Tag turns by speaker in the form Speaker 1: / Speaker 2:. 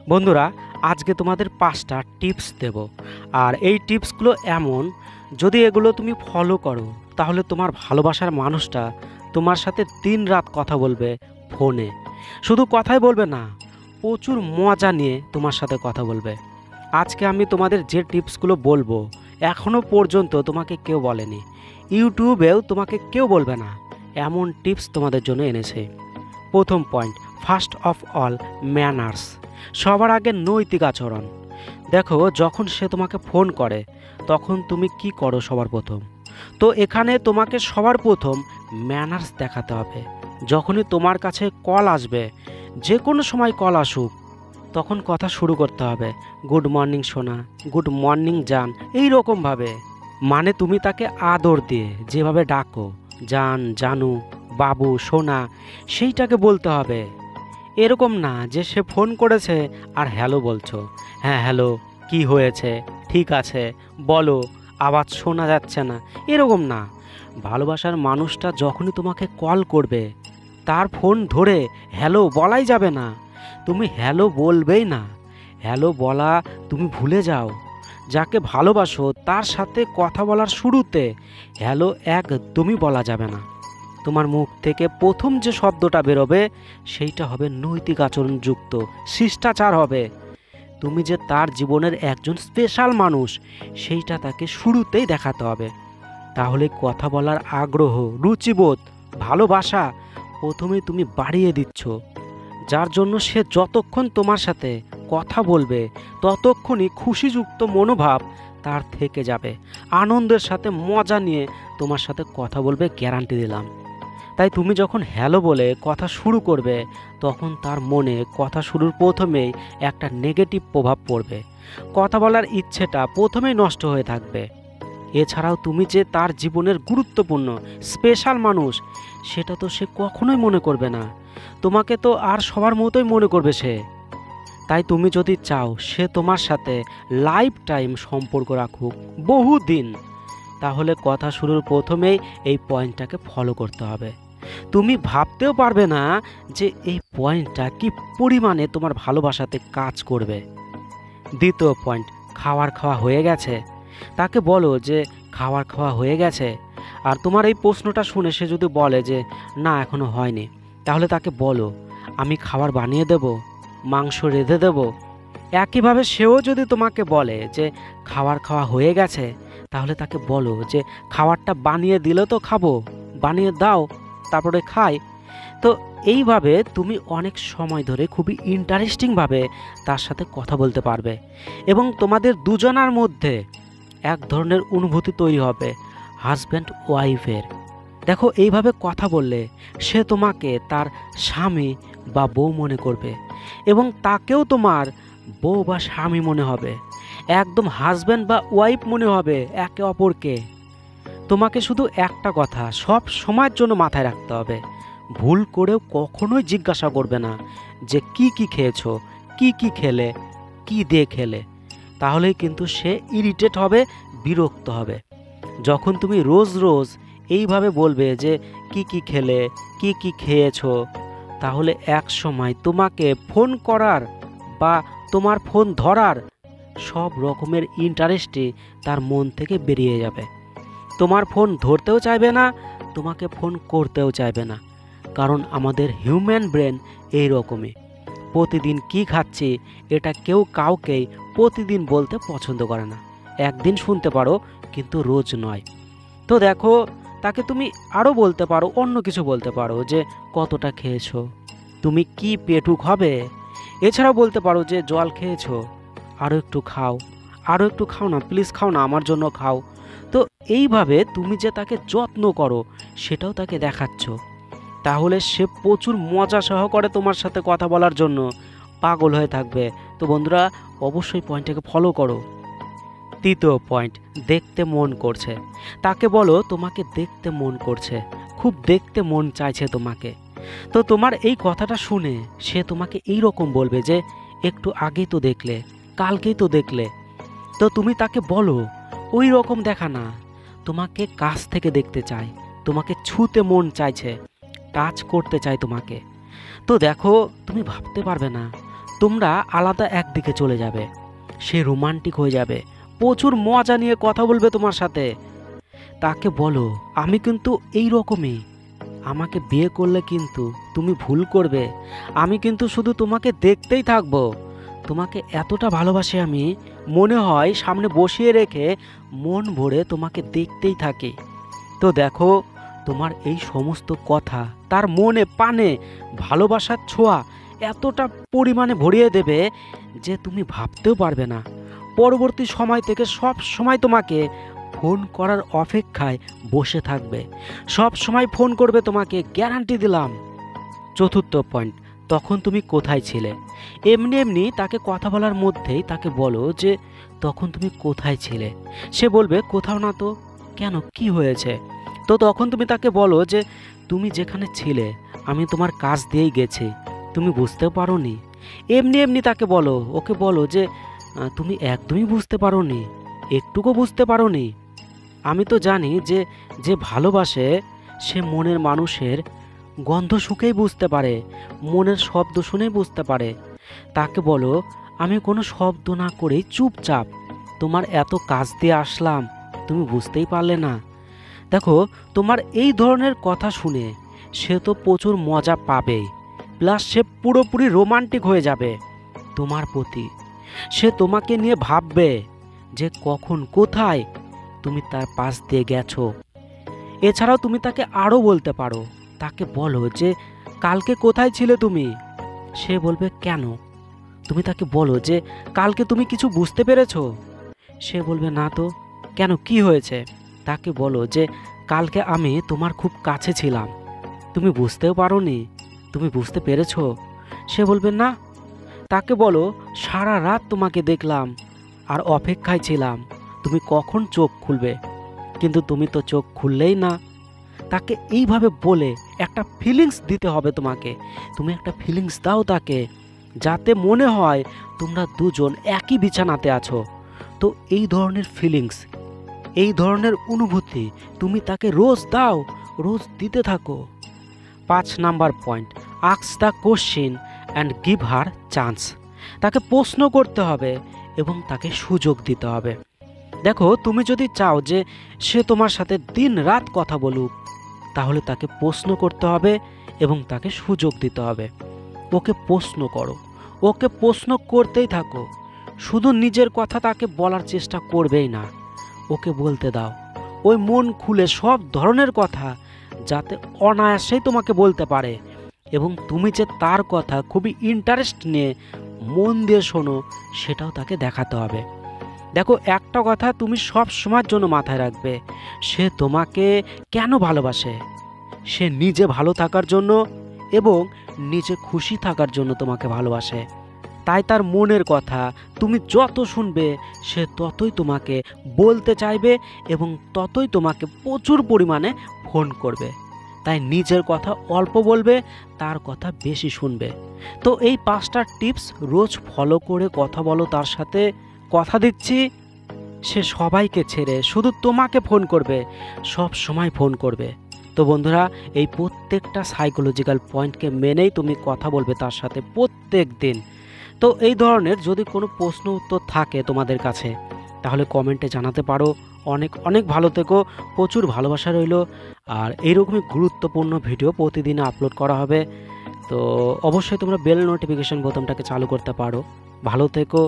Speaker 1: বন্ধুরা, আজকে তোমাদের 5টা টিপস দেব। আর এই টিপসগুলো এমন, যদি এগুলো তুমি ফলো করো তাহলে তোমার ভালোবাসার মানুষটা তোমার সাথে দিনরাত কথা বলবে ফোনে। শুধু কথাই বলবে না, প্রচুর মজা নিয়ে তোমার সাথে কথা বলবে। আজকে আমি তোমাদের যে টিপসগুলো বলবো এখনও পর্যন্ত তোমাকে কেউ বলেনি, ইউটিউবেও তোমাকে কেউ বলবে না, এমন টিপস তোমাদের জন্য এনেছে। প্রথম point, first of all, manners. সবার আগে নৈতিক আচরণ। দেখো, যখন সে তোমাকে ফোন করে তখন তুমি কি করো সবার প্রথম? তো এখানে তোমাকে সবার প্রথম ম্যানার্স দেখাতে হবে। যখনই তোমার কাছে কল আসবে, যে কোনো সময় কল আসুক, তখন কথা শুরু করতে হবে গুড মর্নিং সোনা, গুড মর্নিং জান, এই রকমভাবে। মানে তুমি তাকে আদর দিয়ে যেভাবে ডাকো, জান, জানু, বাবু, সোনা, সেইটাকে বলতে হবে। এরকম না যে সে ফোন করেছে আর হ্যালো বলছো, হ্যাঁ হ্যালো, কি হয়েছে, ঠিক আছে, বলো, আওয়াজ শোনা যাচ্ছে না, এরকম না। ভালোবাসার মানুষটা যখনই তোমাকে কল করবে তার ফোন ধরে হ্যালো বলাই যাবে না। তুমি হ্যালো বলবেই না, হ্যালো বলা তুমি ভুলে যাও। যাকে ভালোবাসো তার সাথে কথা বলার শুরুতে হ্যালো একদমই বলা যাবে না। তোমার মুখ থেকে প্রথম যে শব্দটা বেরোবে সেইটা হবে নৈতিক আচরণযুক্ত, শিষ্টাচার হবে। তুমি যে তার জীবনের একজন স্পেশাল মানুষ সেইটা তাকে শুরুতেই দেখাতে হবে। তাহলে কথা বলার আগ্রহ, রুচিবোধ, ভালোবাসা প্রথমেই তুমি বাড়িয়ে দিচ্ছ, যার জন্য সে যতক্ষণ তোমার সাথে কথা বলবে ততক্ষণই খুশিযুক্ত মনোভাব তার থেকে যাবে, আনন্দের সাথে মজা নিয়ে তোমার সাথে কথা বলবে, গ্যারান্টি দিলাম। তাই তুমি যখন হ্যালো বলে কথা শুরু করবে তখন তার মনে কথা শুরুর প্রথমেই একটা নেগেটিভ প্রভাব পড়বে, কথা বলার ইচ্ছেটা প্রথমেই নষ্ট হয়ে থাকবে। এছাড়াও তুমি যে তার জীবনের গুরুত্বপূর্ণ স্পেশাল মানুষ সেটা তো সে কখনোই মনে করবে না, তোমাকে তো আর সবার মতোই মনে করবে সে। তাই তুমি যদি চাও সে তোমার সাথে লাইফ টাইম সম্পর্ক রাখুক, বহুদিন, তাহলে কথা শুরুর প্রথমেই এই পয়েন্টটাকে ফলো করতে হবে। তুমি ভাবতেও পারবে না যে এই পয়েন্টটা কি পরিমাণে তোমার ভালোবাসাতে কাজ করবে। দ্বিতীয় পয়েন্ট, খাওয়া হয়ে গেছে। তাকে বলো যে খাওয়া হয়ে গেছে। আর তোমার এই প্রশ্নটা শুনে সে যদি বলে যে না এখনো হয়নি, তাহলে তাকে বলো আমি খাবার বানিয়ে দেব, মাংস রেঁধে দেব। একইভাবে সেও যদি তোমাকে বলে যে খাওয়া হয়ে গেছে, তাহলে তাকে বলো যে খাবারটা বানিয়ে দিলে তো খাবো, বানিয়ে দাও, তারপরে খাই। তো এইভাবে তুমি অনেক সময় ধরে খুবই ইন্টারেস্টিংভাবে তার সাথে কথা বলতে পারবে এবং তোমাদের দুজনার মধ্যে এক ধরনের অনুভূতি তৈরি হবে হাজব্যান্ড ওয়াইফের। দেখো, এইভাবে কথা বললে সে তোমাকে তার স্বামী বা বউ মনে করবে এবং তাকেও তোমার বউ বা স্বামী মনে হবে, একদম হাজব্যান্ড বা ওয়াইফ মনে হবে একে অপরকে। তোমাকে শুধু একটা কথা সব সময়ের জন্য মাথায় রাখতে হবে, ভুল করেও কখনোই জিজ্ঞাসা করবে না যে কি কি খেয়েছো, কি কি খেলে, কি দিয়ে খেলে। তাহলেই কিন্তু সে ইরিটেট হবে, বিরক্ত হবে। যখন তুমি রোজ রোজ এইভাবে বলবে যে কি কি খেলে, কি কি খেয়েছো, তাহলে এক সময় তোমাকে ফোন করার বা তোমার ফোন ধরার সব রকমের ইন্টারেস্টই তার মন থেকে বেরিয়ে যাবে। তোমার ফোন ধরতেও চাইবে না, তোমাকে ফোন করতেও চাইবে না। কারণ আমাদের হিউম্যান ব্রেন এই রকমই, প্রতিদিন কি খাচ্ছি এটা কেউ কাউকেই প্রতিদিন বলতে পছন্দ করে না। একদিন শুনতে পারো কিন্তু রোজ নয়। তো দেখো, তাকে তুমি আরও বলতে পারো, অন্য কিছু বলতে পারো যে কতটা খেয়েছো, তুমি কি পেটুক হবে। এছাড়াও বলতে পারো যে জল খেয়েছো, আরও একটু খাও, আরও একটু খাও না, প্লিজ খাও না, আমার জন্য খাও। তো এইভাবে তুমি যে তাকে যত্ন করো সেটাও তাকে দেখাচ্ছ, তাহলে সে প্রচুর মজা সহকারে তোমার সাথে কথা বলার জন্য পাগল হয়ে থাকবে। তো বন্ধুরা, অবশ্যই পয়েন্টটাকে ফলো করো। তৃতীয় পয়েন্ট, দেখতে মন করছে। তাকে বলো তোমাকে দেখতে মন করছে, খুব দেখতে মন চাইছে তোমাকে। তো তোমার এই কথাটা শুনে সে তোমাকে এই রকম বলবে যে একটু আগেই তো দেখলে, কালকেই তো দেখলে। তো তুমি তাকে বলো ওই রকম দেখা না, তোমাকে কাছ থেকে দেখতে চাই, তোমাকে ছুতে মন চাইছে, টাচ করতে চাই তোমাকে। তো দেখো, তুমি ভাবতে পারবে না তোমরা আলাদা একদিকে চলে যাবে, সে রোমান্টিক হয়ে যাবে, প্রচুর মজা নিয়ে কথা বলবে তোমার সাথে। তাকে বলো আমি কিন্তু এই রকমই, আমাকে বিয়ে করলে কিন্তু তুমি ভুল করবে, আমি কিন্তু শুধু তোমাকে দেখতেই থাকবো, তোমাকে এতটা ভালোবাসি আমি, মনে হয় সামনে বসিয়ে রেখে মন ভরে তোমাকে দেখতেই থাকি। তো দেখো, তোমার এই সমস্ত কথা তার মনে প্রাণে ভালোবাসার ছোঁয়া এতটা পরিমাণে ভরিয়ে দেবে যে তুমি ভাবতেও পারবে না। পরবর্তী সময় থেকে সব সময় তোমাকে ফোন করার অপেক্ষায় বসে থাকবে, সব সময় ফোন করবে তোমাকে, গ্যারান্টি দিলাম। চতুর্থ পয়েন্ট, তখন তুমি কোথায় ছিলে? এমনি এমনি তাকে কথা বলার মধ্যেই তাকে বলো যে তখন তুমি কোথায় ছিলে। সে বলবে কোথাও না তো। কেন, কি হয়েছে? তো তখন তুমি তাকে বলো যে তুমি যেখানে ছিলে আমি তোমার কাছ দিয়েই গেছি, তুমি বুঝতেও পারোনি। এমনি এমনি তাকে বলো, ওকে বলো যে তুমি একদমই বুঝতে পারোনি, একটুকু বুঝতে পারোনি। আমি তো জানি যে যে ভালোবাসে সে মনের মানুষের গন্ধ শুকেই বুঝতে পারে, মনের শব্দ শুনেই বুঝতে পারে। তাকে বলো আমি কোনো শব্দ না করেই চুপচাপ তোমার এত কাছ দিয়ে আসলাম, তুমি বুঝতেই পারলে না। দেখো, তোমার এই ধরনের কথা শুনে সে তো প্রচুর মজা পাবেই, প্লাস সে পুরোপুরি রোমান্টিক হয়ে যাবে তোমার প্রতি। সে তোমাকে নিয়ে ভাববে যে কখন কোথায় তুমি তার পাশ দিয়ে গেছো। এছাড়াও তুমি তাকে আরও বলতে পারো, তাকে বলো যে কালকে কোথায় ছিলে তুমি। সে বলবে কেন? তুমি তাকে বলো যে কালকে তুমি কিছু বুঝতে পেরেছো। সে বলবে না তো। কেন, কি হয়েছে? তাকে বলো যে কালকে আমি তোমার খুব কাছে ছিলাম, তুমি বুঝতেও পারোনি, তুমি বুঝতে পেরেছো। সে বলবে না। তাকে বলো সারা রাত তোমাকে দেখলাম আর অপেক্ষায় ছিলাম তুমি কখন চোখ খুলবে, কিন্তু তুমি তো চোখ খুললেই না। তাকে এইভাবে বলে একটা ফিলিংস দিতে হবে তোমাকে, তুমি একটা ফিলিংস দাও তাকে, যাতে মনে হয় তোমরা দুজন একই বিছানাতে আছো। তো এই ধরনের ফিলিংস, এই ধরনের অনুভূতি তুমি তাকে রোজ দাও, রোজ দিতে থাকো। 5 number point, ask the question and give her chance. তাকে প্রশ্ন করতে হবে এবং তাকে সুযোগ দিতে হবে। দেখো, তুমি যদি চাও যে সে তোমার সাথে দিন রাত কথা বলুক, তাহলে তাকে প্রশ্ন করতে হবে এবং তাকে সুযোগ দিতে হবে। ওকে প্রশ্ন করো, ওকে প্রশ্ন করতেই থাকো, শুধু নিজের কথা তাকে বলার চেষ্টা করবেই না, ওকে বলতে দাও ওই মন খুলে সব ধরনের কথা, যাতে অনায়াসেই তোমাকে বলতে পারে এবং তুমি যে তার কথা খুবই ইন্টারেস্ট নিয়ে মন দিয়ে শোনো সেটাও তাকে দেখাতে হবে। দেখো, একটা কথা তুমি সব সময়ের জন্য মাথায় রাখবে, সে তোমাকে কেন ভালোবাসে? সে নিজে ভালো থাকার জন্য এবং নিজে খুশি থাকার জন্য তোমাকে ভালোবাসে। তাই তার মনের কথা তুমি যত শুনবে সে ততই তোমাকে বলতে চাইবে এবং ততই তোমাকে প্রচুর পরিমাণে ফোন করবে। তাই নিজের কথা অল্প বলবে, তার কথা বেশি শুনবে। তো এই 5টা টিপস রোজ ফলো করে কথা বলো তার সাথে, কথা দিচ্ছি সে সবাইকে ছেড়ে শুধু তোমাকে ফোন করবে, সব সময় ফোন করবে। তো বন্ধুরা, এই প্রত্যেকটা সাইকোলজিক্যাল পয়েন্টকে মেনেই তুমি কথা বলবে তার সাথে প্রত্যেক দিন। তো এই ধরনের যদি কোনো প্রশ্ন উত্তর থাকে তোমাদের কাছে, তাহলে কমেন্টে জানাতে পারো। অনেক অনেক ভালো থেকো, প্রচুর ভালোবাসা রইলো। আর এইরকমই গুরুত্বপূর্ণ ভিডিও প্রতিদিন আপলোড করা হবে। তো অবশ্যই তোমরা বেল নোটিফিকেশন বোতামটাকে চালু করতে পারো। ভালো থেকো।